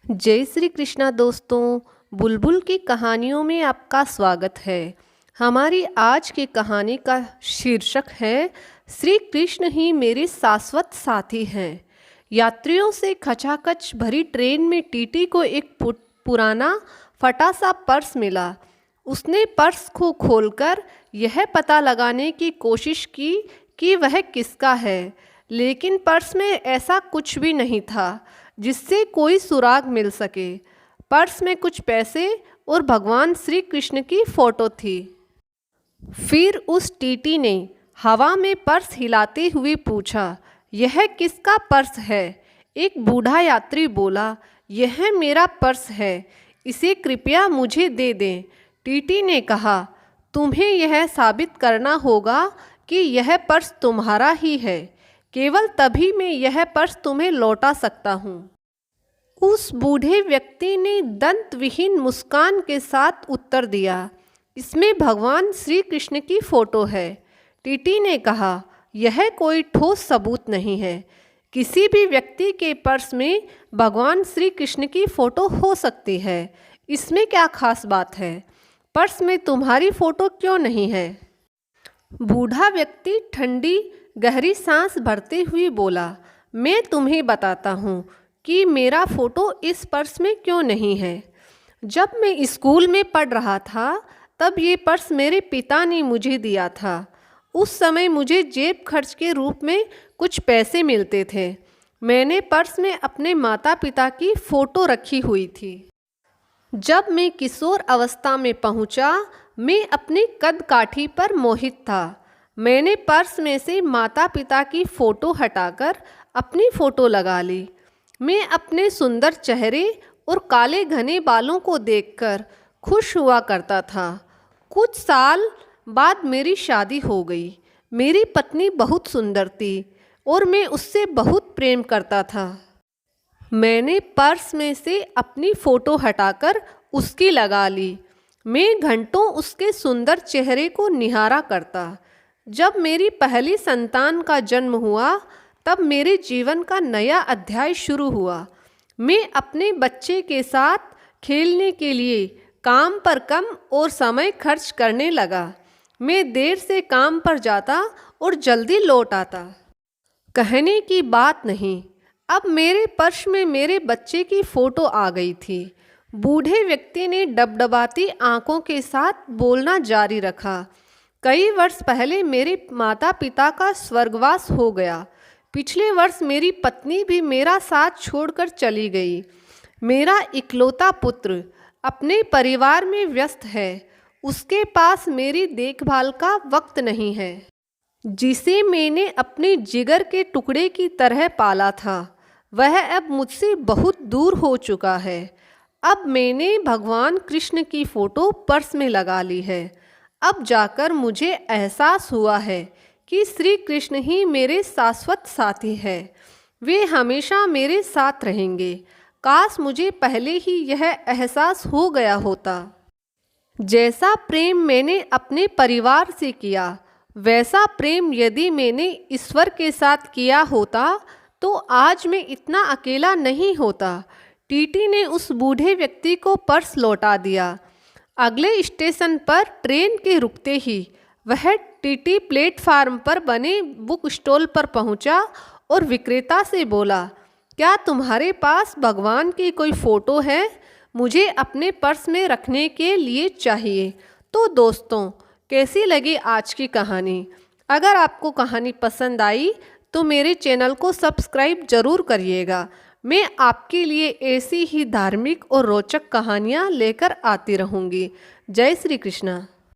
जय श्री कृष्णा दोस्तों। बुलबुल की कहानियों में आपका स्वागत है। हमारी आज की कहानी का शीर्षक है श्री कृष्ण ही मेरे शाश्वत साथी हैं। यात्रियों से खचाखच भरी ट्रेन में टीटी को एक पुराना फटा सा पर्स मिला। उसने पर्स को खोलकर यह पता लगाने की कोशिश की कि वह किसका है, लेकिन पर्स में ऐसा कुछ भी नहीं था जिससे कोई सुराग मिल सके। पर्स में कुछ पैसे और भगवान श्री कृष्ण की फोटो थी। फिर उस टीटी ने हवा में पर्स हिलाते हुए पूछा, यह किसका पर्स है? एक बूढ़ा यात्री बोला, यह मेरा पर्स है, इसे कृपया मुझे दे दें। टीटी ने कहा, तुम्हें यह साबित करना होगा कि यह पर्स तुम्हारा ही है। केवल तभी मैं यह पर्स तुम्हें लौटा सकता हूँ। उस बूढ़े व्यक्ति ने दंत विहीन मुस्कान के साथ उत्तर दिया, इसमें भगवान श्री कृष्ण की फोटो है। टीटी ने कहा, यह कोई ठोस सबूत नहीं है। किसी भी व्यक्ति के पर्स में भगवान श्री कृष्ण की फोटो हो सकती है, इसमें क्या खास बात है? पर्स में तुम्हारी फोटो क्यों नहीं है? बूढ़ा व्यक्ति ठंडी गहरी सांस भरते हुए बोला, मैं तुम्हें बताता हूँ कि मेरा फ़ोटो इस पर्स में क्यों नहीं है। जब मैं स्कूल में पढ़ रहा था तब ये पर्स मेरे पिता ने मुझे दिया था। उस समय मुझे जेब खर्च के रूप में कुछ पैसे मिलते थे। मैंने पर्स में अपने माता पिता की फ़ोटो रखी हुई थी। जब मैं किशोर अवस्था में पहुंचा, मैं अपने कद काठी पर मोहित था। मैंने पर्स में से माता पिता की फ़ोटो हटाकर अपनी फ़ोटो लगा ली। मैं अपने सुंदर चेहरे और काले घने बालों को देखकर खुश हुआ करता था। कुछ साल बाद मेरी शादी हो गई। मेरी पत्नी बहुत सुंदर थी और मैं उससे बहुत प्रेम करता था। मैंने पर्स में से अपनी फ़ोटो हटाकर उसकी लगा ली। मैं घंटों उसके सुंदर चेहरे को निहारा करता। जब मेरी पहली संतान का जन्म हुआ तब मेरे जीवन का नया अध्याय शुरू हुआ। मैं अपने बच्चे के साथ खेलने के लिए काम पर कम और समय खर्च करने लगा। मैं देर से काम पर जाता और जल्दी लौट आता। कहने की बात नहीं, अब मेरे पर्स में मेरे बच्चे की फ़ोटो आ गई थी। बूढ़े व्यक्ति ने डबडबाती आंखों के साथ बोलना जारी रखा, कई वर्ष पहले मेरे माता पिता का स्वर्गवास हो गया। पिछले वर्ष मेरी पत्नी भी मेरा साथ छोड़कर चली गई। मेरा इकलौता पुत्र अपने परिवार में व्यस्त है। उसके पास मेरी देखभाल का वक्त नहीं है। जिसे मैंने अपने जिगर के टुकड़े की तरह पाला था, वह अब मुझसे बहुत दूर हो चुका है। अब मैंने भगवान कृष्ण की फ़ोटो पर्स में लगा ली है। अब जाकर मुझे एहसास हुआ है कि श्री कृष्ण ही मेरे शाश्वत साथी है। वे हमेशा मेरे साथ रहेंगे। काश मुझे पहले ही यह एहसास हो गया होता। जैसा प्रेम मैंने अपने परिवार से किया, वैसा प्रेम यदि मैंने ईश्वर के साथ किया होता तो आज मैं इतना अकेला नहीं होता। टीटी ने उस बूढ़े व्यक्ति को पर्स लौटा दिया। अगले स्टेशन पर ट्रेन के रुकते ही वह टीटी प्लेटफार्म पर बने बुक स्टॉल पर पहुंचा और विक्रेता से बोला, क्या तुम्हारे पास भगवान की कोई फ़ोटो है? मुझे अपने पर्स में रखने के लिए चाहिए। तो दोस्तों, कैसी लगी आज की कहानी? अगर आपको कहानी पसंद आई तो मेरे चैनल को सब्सक्राइब ज़रूर करिएगा। मैं आपके लिए ऐसी ही धार्मिक और रोचक कहानियाँ लेकर आती रहूँगी। जय श्री कृष्णा।